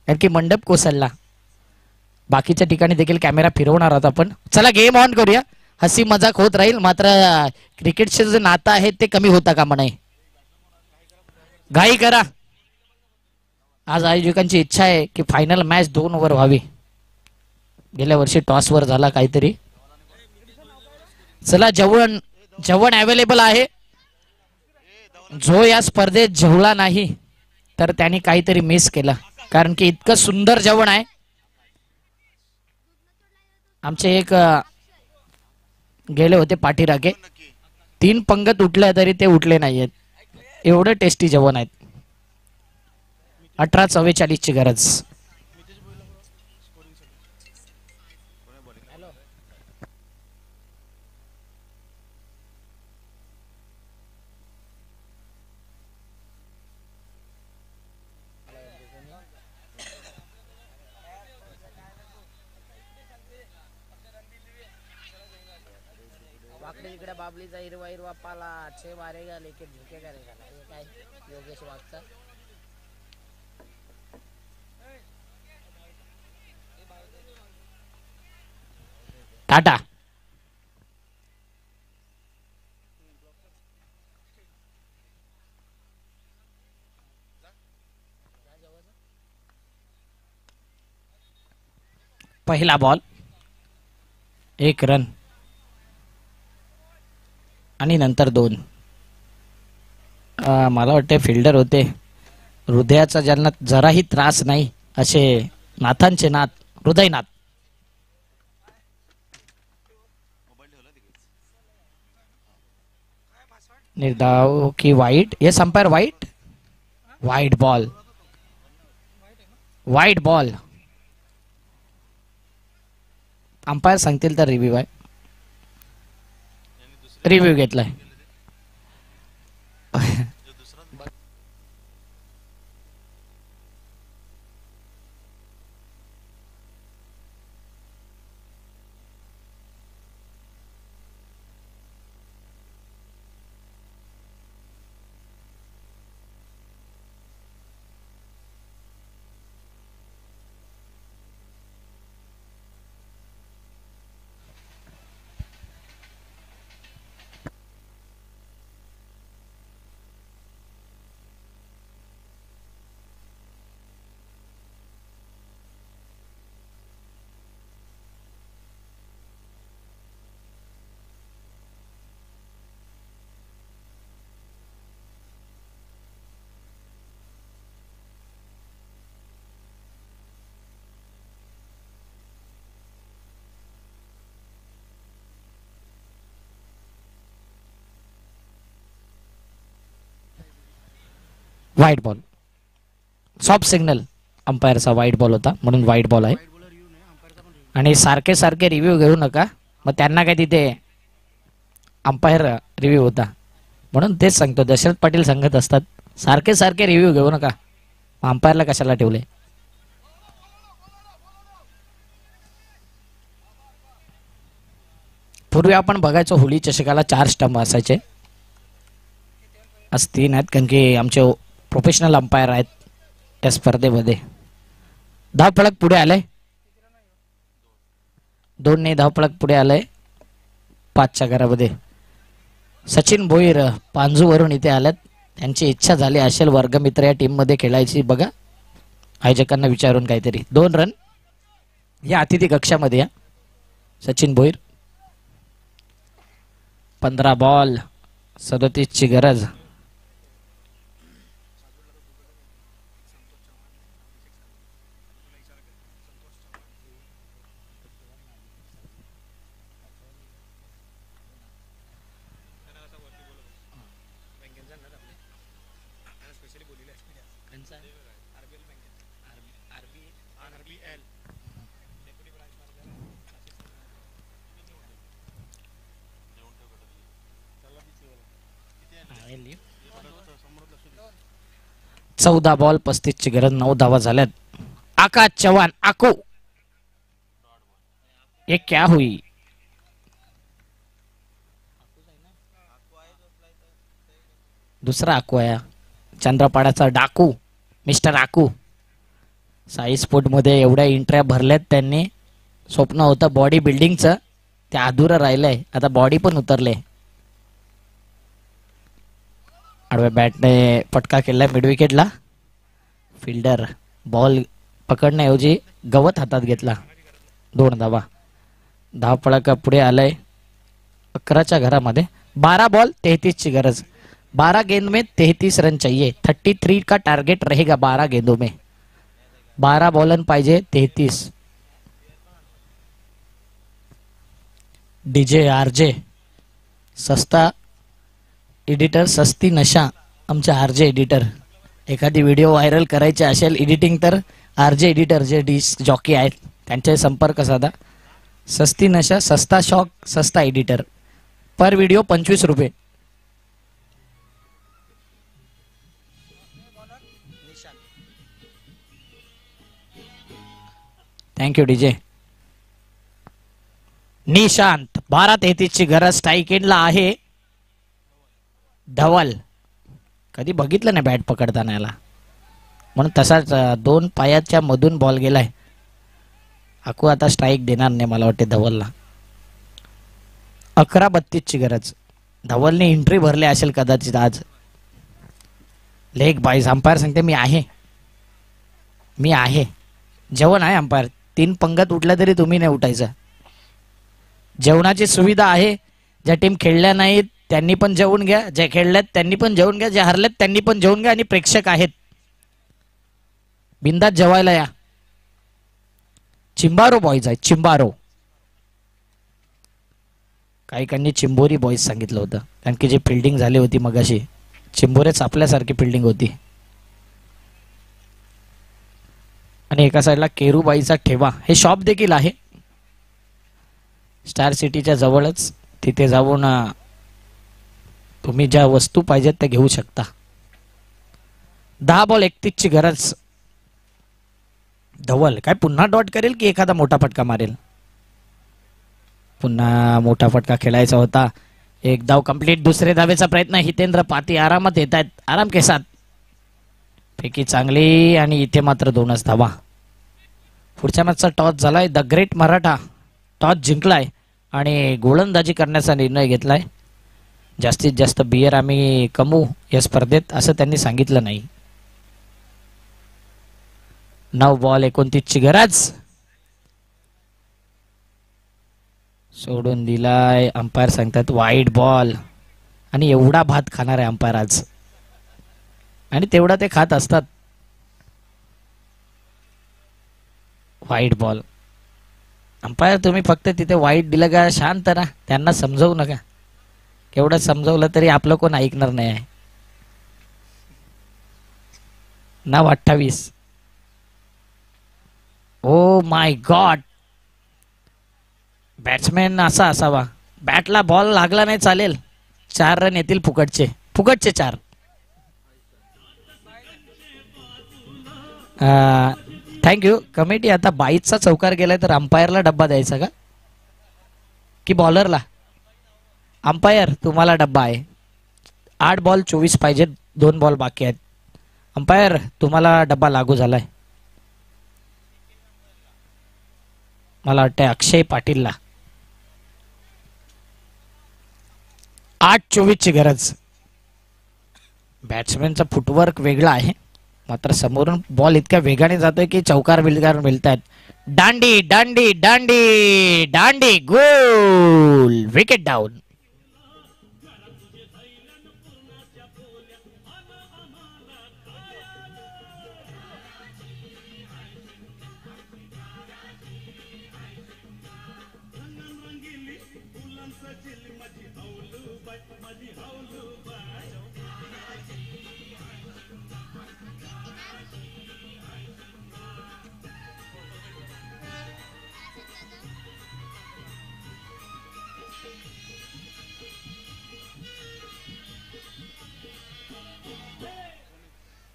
कारण की मंडप कोसळला. बाकीच्या ठिकाणी देखील कॅमेरा फिरवणार आहोत आपण. चला गेम ऑन करूया. हसी मजाक होत राहील मात्र क्रिकेटचे जे नातं आहे ते कमी होता कामा नये. घाई करा. आज आयोजकांची इच्छा आहे की फायनल मॅच 2 ओव्हर व्हावी. गेल्या वर्षी टॉसवर झाला काहीतरी. चला जेवण अवेलेबल आहे. जो या स्पर्धेत जेवला नाही तर त्यांनी काहीतरी मिस केलं कारण की इतकं सुंदर जेवण आहे. आमचे एक गेले होते पाठीराखे, 3 पंगत उठले तरी ते उठले नाहीयेत, एवढं टेस्टी जेवण आहेत. 18:44 ची गरज. इकडे बाबलीचा हिरवा हिरवा पाला 6 मारेगा लेकिन झुकेगा नाही झाला. हे काय योगेश वागचा. टाटा. पहिला बॉल 1 रन आणि नंतर 2. मला वाटते फिल्डर होते. हृदयाचा ज्यांना जराही त्रास नाही असे नाथांचे नाथ हृदयनाथ. निर्धाव की वाईट. येस अंपायर वाईट. वाईट बॉल. वाईट बॉल. अंपायर सांगतील तर रिव्ह्यू आहे. रिव्ह्यू घेतलाय. White ball. सॉफ्ट सिग्नल अंपायरचा व्हाईट बॉल होता म्हणून व्हाईट बॉल आहे. आणि सारखे सारखे रिव्ह्यू घेऊ नका, मग त्यांना काय तिथे अंपायर रिव्ह्यू होता म्हणून तेच सांगतो. दशरथ पाटील सांगत असतात सारखे सारखे रिव्ह्यू घेऊ नका, अंपायरला कशाला ठेवले. पूर्वी आपण बघायचो होली चषकाला 4 स्टंप असायचे, आज 3 आहेत कारण की आमचे प्रोफेशनल अंपायर आहेत या स्पर्धेमध्ये. धावफलक पुढे आलंय, 2 धावफलक पुढे आलंय 5च्या घरामध्ये. सचिन भोईर पांजूवरून इथे आल्यात, त्यांची इच्छा झाली असेल वर्गमित्र या टीम मध्ये खेळायची. बघा आयोजकांना विचारून काहीतरी 2 रन या अतिथी कक्षामध्ये या. सचिन भोईर 15 बॉल 37ची गरज. चौदा बॉल 35ची गरज. 9 धावा झाल्यात. आकाश चव्हाण आकू, ये क्या हुई. दुसरा आकू आहे, चंद्रपाडाचा डाकू मिस्टर आकू. साई स्पोर्ट मध्ये एवढ्या एंट्र्या भरल्यात त्यांनी, स्वप्न होतं बॉडी बिल्डिंगचं, ते अधुरं राहिलंय. आता बॉडी पण उतरले. आडव्या बॅटने फटका केलाय मिड विकेटला. फिल्डर बॉल पकडण्याऐवजी गवत हातात घेतला. 2 धावा. धावफलक पुढे आलंय 11च्या घरामध्ये. 12 बॉल 33ची गरज. 12 गेंद में 33 रन चाहिए. 33 का टारगेट रहेगा 12 गेंदों में. 12 बॉलन पाहिजे 33. डीजे आरजे सस्ता एडिटर, सस्ती नशा आमचे आरजे एडिटर. एखादी व्हिडिओ व्हायरल करायची असेल एडिटिंग तर आरजे एडिटर जे डिस्क जॉकी आहेत त्यांचे संपर्क साधा. सस्ती नशा, सस्ता शॉक, सस्ता एडिटर. पर व्हिडिओ 25 रुपये. Thank you DJ. निशांत 12-33ची गरज. स्ट्राईक एंडला आहे धवल. कधी बघितलं नाही बॅट पकडताना याला, म्हणून तसाच 2 पायाच्या मधून बॉल गेलाय. आकू आता स्ट्राईक देणार नाही मला वाटते धवलला. 11-32ची गरज. धवलने एंट्री भरली असेल कदाचित आज. लेग बाईज. अंपायर सांगते मी आहे, मी आहे. जेवण आहे अंपायर. 3 पंगत उठला तरी तुम्ही नाही उठायचं. जेवणाची सुविधा आहे. ज्या टीम खेळल्या नाहीत त्यांनी पण जेवून घ्या, जे खेळल्यात त्यांनी पण जेवून घ्या, जे हरलेत त्यांनी पण जेवून घ्या. आणि प्रेक्षक आहेत बिंदात जेवायला या. चिंबारो बॉईज आहेत, चिंबारो. काही चिंबोरी बॉईज सांगितलं होतं कारण की जे फिल्डिंग झाली होती मगाशी चिंबोरेच आपल्यासारखी फिल्डिंग होती. आणि एका साईडला केरूबाईचा ठेवा हे शॉप देखील आहे स्टार सिटीच्या जवळच. तिथे जाऊन तुम्ही ज्या वस्तू पाहिजेत त्या घेऊ शकता. 10 बॉल 31ची गरज. धवल काय पुन्हा डॉट करेल की एखादा मोठा फटका मारेल. पुन्हा मोठा फटका खेळायचा होता. 1 धाव कंप्लीट. दुसरे धावेचा प्रयत्न. हितेंद्र पाती आरामात येत आहेत, आराम के साथ. फेकी चांगली आणि इथे मात्र 2च धावा. पुढच्या मॅचचा टॉस झालाय. द ग्रेट मराठा टॉस जिंकलाय आणि गोलंदाजी करण्याचा निर्णय घेतलाय. जास्तीत जास्त बियर आम्ही कमवू या स्पर्धेत असं त्यांनी सांगितलं नाही. 9 बॉल 29ची गरज. सोडून दिलाय. अंपायर सांगतात वाईड बॉल. आणि एवढा भात खाणार आहे अंपायर आज, आणि तेवढा ते खात असतात. Wide ball. अंपायर तुम्ही फक्त तिथे वाईट दिलं का शांत ना, त्यांना समजवू नका. केवढं समजवलं तरी आपलं कोण ऐकणार नाही आहे. नाव 28. ओ माय गॉड, बॅट्समॅन असा असावा. बॅटला बॉल लागला नाही चालेल, 4 रन येतील फुकटचे, फुकटचे 4. Thank you committee. आता 22चा चौकार गेलाय तर अंपायरला डब्बा द्यायचा का की बॉलरला? अंपायर तुम्हाला डब्बा आहे. 8 बॉल 24 पाहिजे, 2 बॉल बाकी आहेत. अंपायर तुम्हाला डब्बा लागू झालाय. मला वाटतंय अक्षय पाटीलला. 8-24 ची गरज. बॅट्समॅनचा फुटवर्क वेगळा आहे, मात्र समोरून बॉल इतक्या वेगाने जातोय की चौकार बिलकार मिळतात. दांडी दांडी दांडी दांडी, गोल, wicket down.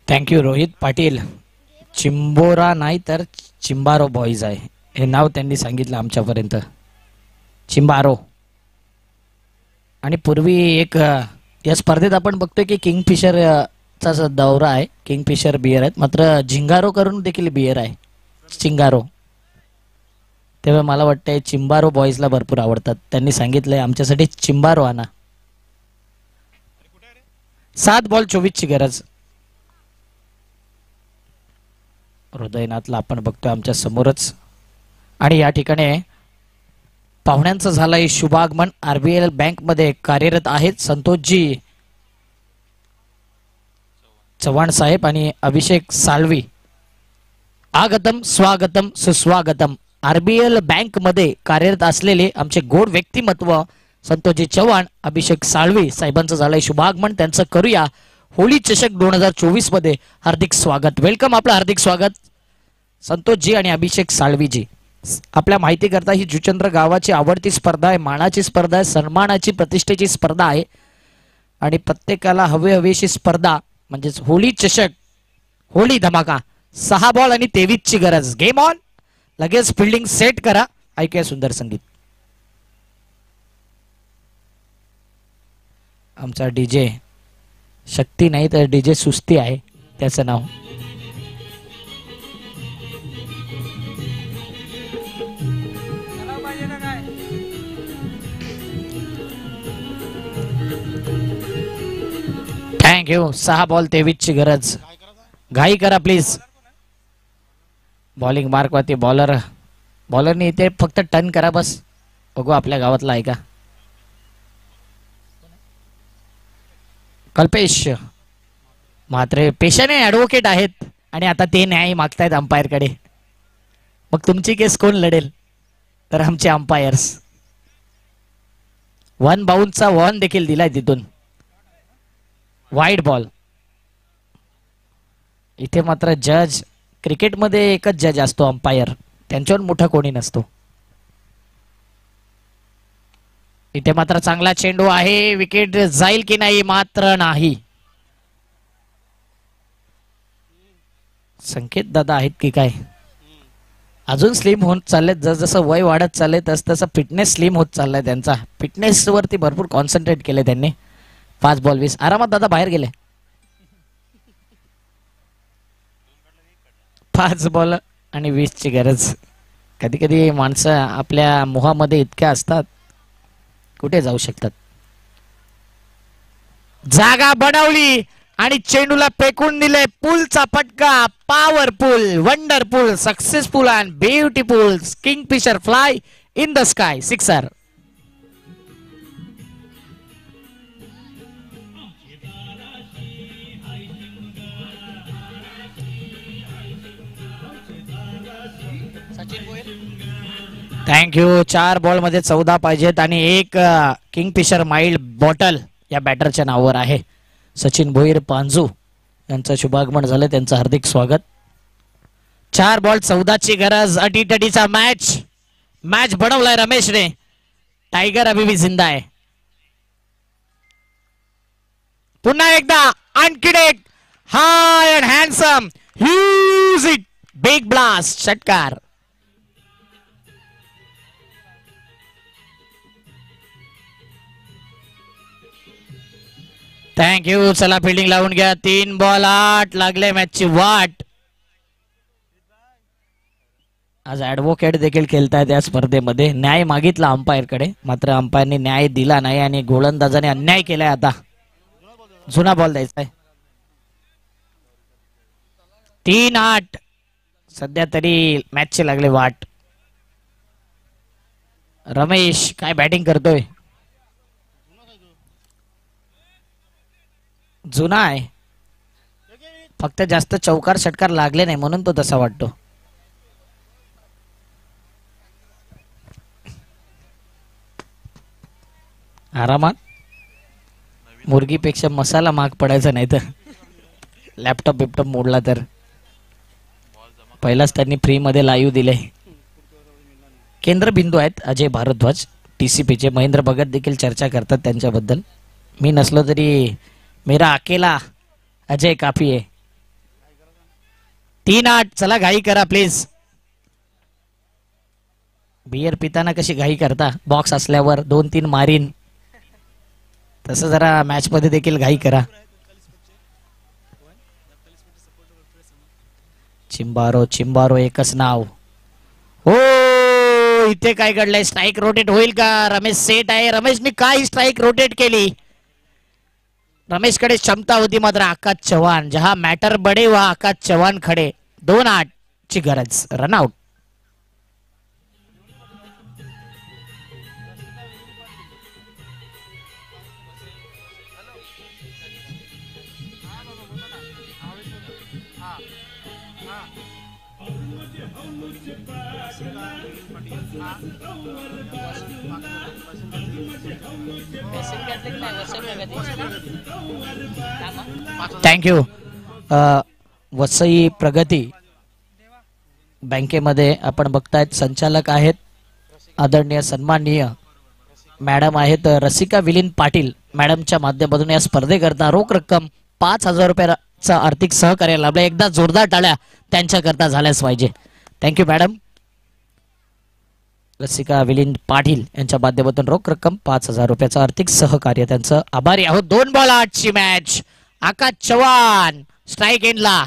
Thank you Rohit Patil. चिंबोरा नाही तर चिंबारो बॉईज आहे हे नाव त्यांनी सांगितलं आमच्यापर्यंत. चिंबारो. आणि पूर्वी एक या स्पर्धेत आपण बघतोय की किंगफिशर चा दौरा आहे. किंगफिशर बियर आहेत, मात्र झिंगारो करून देखील बियर आहे, चिंगारो. तेव्हा मला वाटतंय चिंबारो बॉईजला भरपूर आवडतात. त्यांनी सांगितलंय आमच्यासाठी चिंबारो आणा. 7 बॉल 24 ची गरज. हृदयनाथला आपण बघतोय आमच्या समोरच. आणि या ठिकाणी पाहुण्यांचं झालंय शुभागमन. आरबीएल बँक मध्ये कार्यरत आहेत संतोषजी चव्हाण साहेब आणि अभिषेक साळवी. आगतम स्वागतम सुस्वागतम. आरबीएल बँक मध्ये कार्यरत असलेले आमचे गोड व्यक्तिमत्व संतोषजी चव्हाण, अभिषेक साळवी साहेबांचं झालंय शुभागमन. त्यांचं करूया होली चषक 2024 मध्ये हार्दिक स्वागत. वेलकम, आपलं हार्दिक स्वागत संतोषजी आणि अभिषेक साळवीजी. आपल्या माहिती करता ही जुचंद्र गावाची आवडती स्पर्धा आहे, मानाची स्पर्धा आहे, सन्मानाची प्रतिष्ठेची स्पर्धा आहे. आणि प्रत्येकाला हवीशी स्पर्धा म्हणजेच होली चषक, होली धमाका. 6 बॉल आणि 23 ची गरज. Game on. लगेच फिल्डिंग सेट करा. ऐकूया सुंदर संगीत. आमचा डीजे शक्ती नाही तर डीजे सुस्ती आहे त्याचं नाव. थँक्यू. 6 बॉल 23 ची गरज. घाई करा प्लीज. बॉलिंग मार्क वरती बॉलरने इथे फक्त टर्न करा बस. बघू आपल्या गावातला आहे का. कल्पेश म्हात्रे पेशाने ऍडव्होकेट आहेत आणि आता ते न्याय मागतायत अंपायर कडे. मग तुमची केस कोण लढेल? तर आमचे अंपायर्स. 1 बाउन्सचा 1 देखील दिलाय तिथून. Wide ball. इथे मात्र जज, क्रिकेटमध्ये एकच जज असतो अंपायर, त्यांच्यावर मोठा कोणी नसतो. इथे मात्र चांगला चेंडू आहे. विकेट जाईल की नाही? मात्र नाही. संकेत दादा आहेत की काय? अजून स्लिम होत चाललेत. जसं वय वाढत चाललंय तसं फिटनेस स्लिम होत चाललाय त्यांचा. फिटनेस वरती भरपूर कॉन्सन्ट्रेट केले त्यांनी. 5 बॉल 20. आरामात दादा बाहेर गेले. 5 बॉल आणि 20 ची गरज. कधी कधी माणसं आपल्या मोहामध्ये इतक्या असतात, कुठे जाऊ शकतात. जागा बनवली आणि चेंडूला फेकून दिले. पुलचा फटका. Powerful, wonderful, successful and beautiful Kingfisher fly in the sky. 6. Thank you. 4 ball मध्ये 14 पाहिजेत आणि एक किंगफिशर माइल्ड बॉटल या बॅटरच्या नावावर आहे. सचिन भोईर पांजू यांचं शुभागमन झालं, त्यांचं हार्दिक स्वागत. 4 बॉल 14ची गरज, अटीतटीचा मॅच बनवलाय रमेशने. टायगर अभी भी जिंदा आहे. पुन्हा एकदा आणखी एक high and handsome use it big blast षटकार. थँक्यू. चला फिल्डिंग लावून घ्या. 3 बॉल 8 लागले मॅचची वाट. आज ऍडव्होकेट देखील खेळतायत या स्पर्धेमध्ये. न्याय मागितला अंपायरकडे, मात्र अंपायरने न्याय दिला नाही आणि गोलंदाजाने अन्याय केलाय. आता जुना बॉल द्यायचा आहे. 3-8 सध्या तरी मॅचची लागले वाट. रमेश काय बॅटिंग करतोय. जुना आहे, फक्त जास्त चौकार षटकार लागले नाही म्हणून तो तसा वाटतो. आरामात मुर्गीपेक्षा मसाला महाग पडायचा नाही तर लॅपटॉप मोडला तर. पहिलाच त्यांनी फ्री मध्ये लाईव्ह दिले. केंद्रबिंदू आहेत अजय भारद्वाज TCPचे. महेंद्र भगत देखील चर्चा करतात त्यांच्याबद्दल. मी नसलो तरी मेरा अकेला अजय काफी आहे. 3-8. चला घाई करा प्लीज. बियर पिताना कशी घाई करता बॉक्स असल्यावर 2-3 मारीन, तसं जरा मॅच मध्ये देखील घाई करा. चिंबारो एकच नाव. हो, इथे काय घडलंय. स्ट्राईक रोटेट होईल का. रमेश सेट आहे. रमेशने काय स्ट्राईक रोटेट केली. रमेशकडे क्षमता होती, मात्र आकाश चव्हाण जहा मॅटर बडे व आकाश चव्हाण खडे. 2-8 ची गरज. रनआउट. थँक्यू. वसई प्रगती बँकेमध्ये आपण बघतायत संचालक आहेत आदरणीय सन्माननीय मॅडम आहेत रसिका विलीन पाटील. मॅडमच्या माध्यमातून या स्पर्धेकरता रोख रक्कम 5,000 रुपयाचा आर्थिक सहकार्य लाभलं. एकदा जोरदार टाळ्या त्यांच्याकरता झाल्याच पाहिजे. Thank you madam. रसिका विलीन पाटील यांच्या माध्यमातून रोख रक्कम 5,000 रुपयाचं आर्थिक सहकार्य, त्यांचं आभारी आहोत. 2 बॉल 8 ची मॅच. आकाश चव्हाण स्ट्राईक एंडला.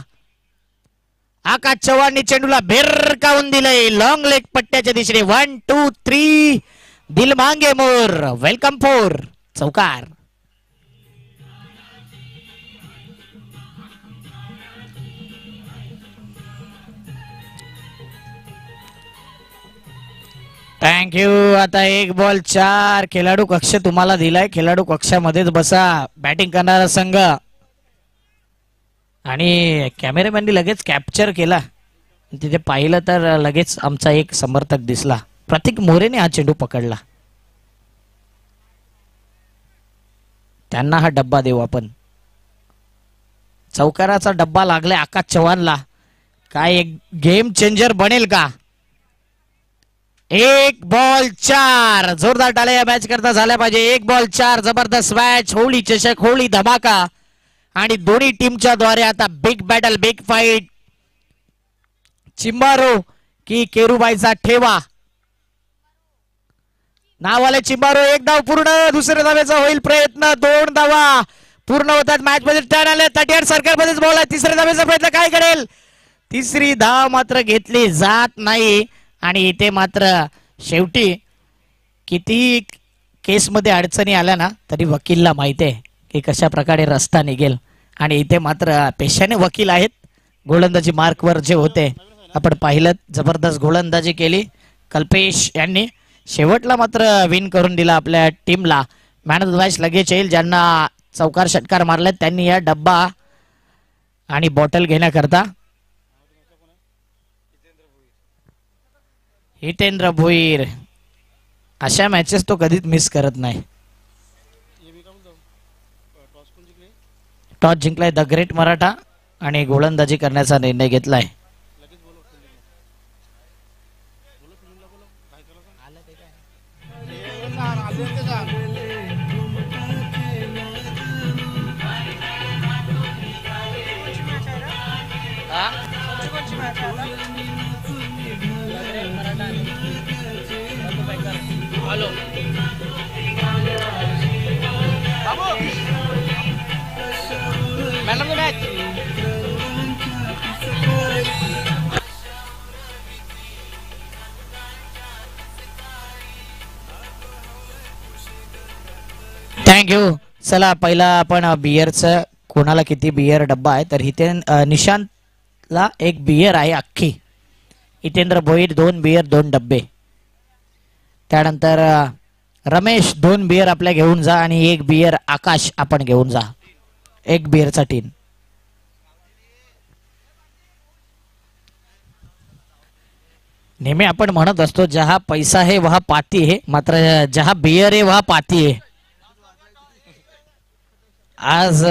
आकाश चव्हाणनी चेंडूला भिरकावून दिलंय लॉंग लेग पट्ट्याच्या दिशेने. 1 2 3 दिल मांगे मोर. वेलकम 4 चौकार. थँक्यू. आता 1 बॉल 4. खेळाडू कक्ष तुम्हाला दिलाय. खेळाडू कक्षामध्येच बसा. बॅटिंग करणारा संघ. आणि कॅमेरामॅननी लगेच कॅप्चर केला. तिथे पाहिलं तर लगेच आमचा एक समर्थक दिसला. प्रतीक मोरेने हा चेंडू पकडला. त्यांना हा डब्बा देऊ आपण. चौकाराचा डब्बा लागलाय आकाश चव्हाणला. काय एक गेम चेंजर बनेल का. 1 बॉल 4. जोरदार टाळ्या या मॅच करता झाल्या पाहिजे. 1 बॉल 4. जबरदस्त मॅच. होळी चषक, होळी धमाका आणि दोन्ही टीमच्या द्वारे आता बिग बॅटल, बिग फाईट. चिंबारो की केरुबाईचा ठेवा. नावाले चिंबारो. 1 धाव पूर्ण. दुसऱ्या धावेचा होईल प्रयत्न. 2 धावा पूर्ण होतात. मॅच मध्ये टर्न आले. 38 सर्कलमध्येच बॉल आहे. तिसऱ्या धावेचा प्रयत्न काय करेल. तिसरी धाव मात्र घेतली जात नाही. आणि इथे मात्र शेवटी किती केसमध्ये अडचणी आल्या ना तरी वकीलला माहिती आहे की कशा प्रकारे रस्ता निघेल. आणि इथे मात्र पेशाने वकील आहेत. गोलंदाजी मार्कवर जे होते आपण पाहिलं. जबरदस्त गोलंदाजी केली कल्पेश यांनी. शेवटला मात्र विन करून दिला आपल्या टीमला. मॅन ऑफ द मॅच लगेच येईल. ज्यांना चौकार षटकार मारले त्यांनी या डब्बा आणि बॉटल घेण्याकरता. हितेंद्र भोईर. अशा मॅचेस तो कधीच मिस करत नाही. टॉस जिंकलाय द ग्रेट मराठा. आणि गोलंदाजी करण्याचा निर्णय घेतलाय. थँक्यू. चला पहिला आपण बियरचं कोणाला किती बियर डब्बा आहे तर इथे निशांतला एक बियर आहे अख्खी. हितेंद्र भोईर 2 बियर 2 डब्बे. त्यानंतर रमेश 2 बियर आपल्या घेऊन जा आणि 1 बियर आकाश आपण घेऊन जा. 1 बियरचा टीन. नेहमी आपण म्हणत असतो जहा पैसा है वहा पाती है, मात्र जहा बियर है वहा पाती है. आज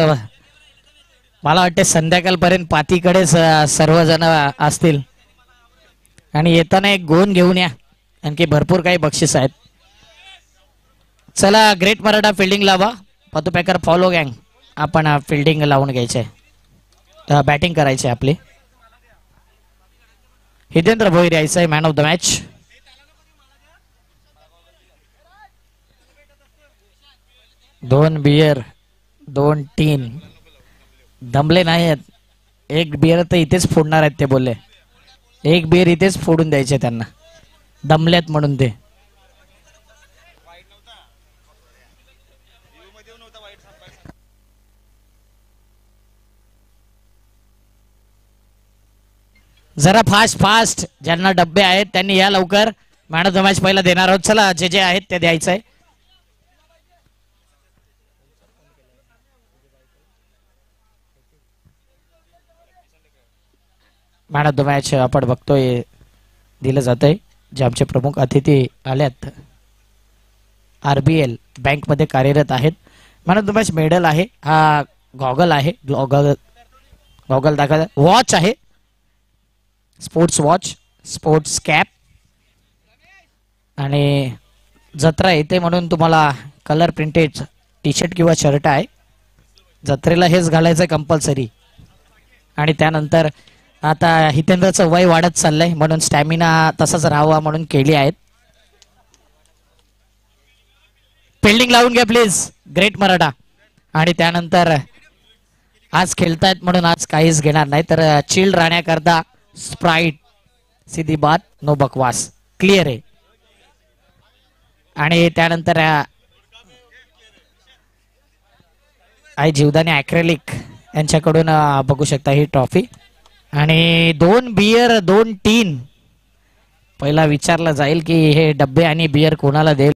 मला वाटते संध्याकाळपर्यंत पातीकडेच सर्वजण असतील. आणि येताना एक गोन घेऊन या, आणखी भरपूर काही बक्षीस आहेत. चला ग्रेट मराठा फिल्डिंग लावा. पतू पॅकर फॉलो गँग आपण फिल्डिंग लावून घ्यायचे, बॅटिंग करायची आपली. हितेंद्र भोईर यायचं आहे मॅन ऑफ द मॅच. दोन बियर 2 टीन. दमले नाही आहेत. 1 बियर तर इथेच फोडणार आहेत ते बोलले. 1 बियर इथेच फोडून द्यायचे त्यांना, दमल्यात म्हणून ते. जरा फास्ट फास्ट ज्यांना डब्बे आहेत त्यांनी या लवकर. मॅन ऑफ द मॅच पहिला देणार आहोत. चला जे जे आहेत ते द्यायचंय. मॅन ऑफ द मॅच आपण बघतोय दिलं जात आहे. जे आमचे प्रमुख अतिथी आल्यात RBL बँक मध्ये कार्यरत आहेत. Man of the match medal आहे. हा गॉगल आहे. गॉगल दाखवा. वॉच आहे. स्पोर्ट्स वॉच, स्पोर्ट्स कॅप आणि जत्रा येते म्हणून तुम्हाला कलर प्रिंटेड टी शर्ट किंवा शर्ट आहे. जत्रेला हेच घालायचं कंपल्सरी. आणि त्यानंतर आता हितेंद्रचं वय वाढत चाललंय म्हणून स्टॅमिना तसाच राहावा म्हणून केली आहेत. फिल्डिंग लावून घ्या प्लीज ग्रेट मराठा. आणि त्यानंतर आज खेळतायत म्हणून आज काहीच घेणार नाही, तर चिल्ड राहण्याकरता स्प्राइट, सीधी बात, नो बकवास, क्लिअर आहे. आणि त्यानंतर आई जीवदानी ॲक्रेलिक यांच्याकडून बघू शकता ही ट्रॉफी. आणि 2 बियर 2 टीन. पहिला विचारलं जाईल की हे डब्बे आणि बियर कोणाला देईल.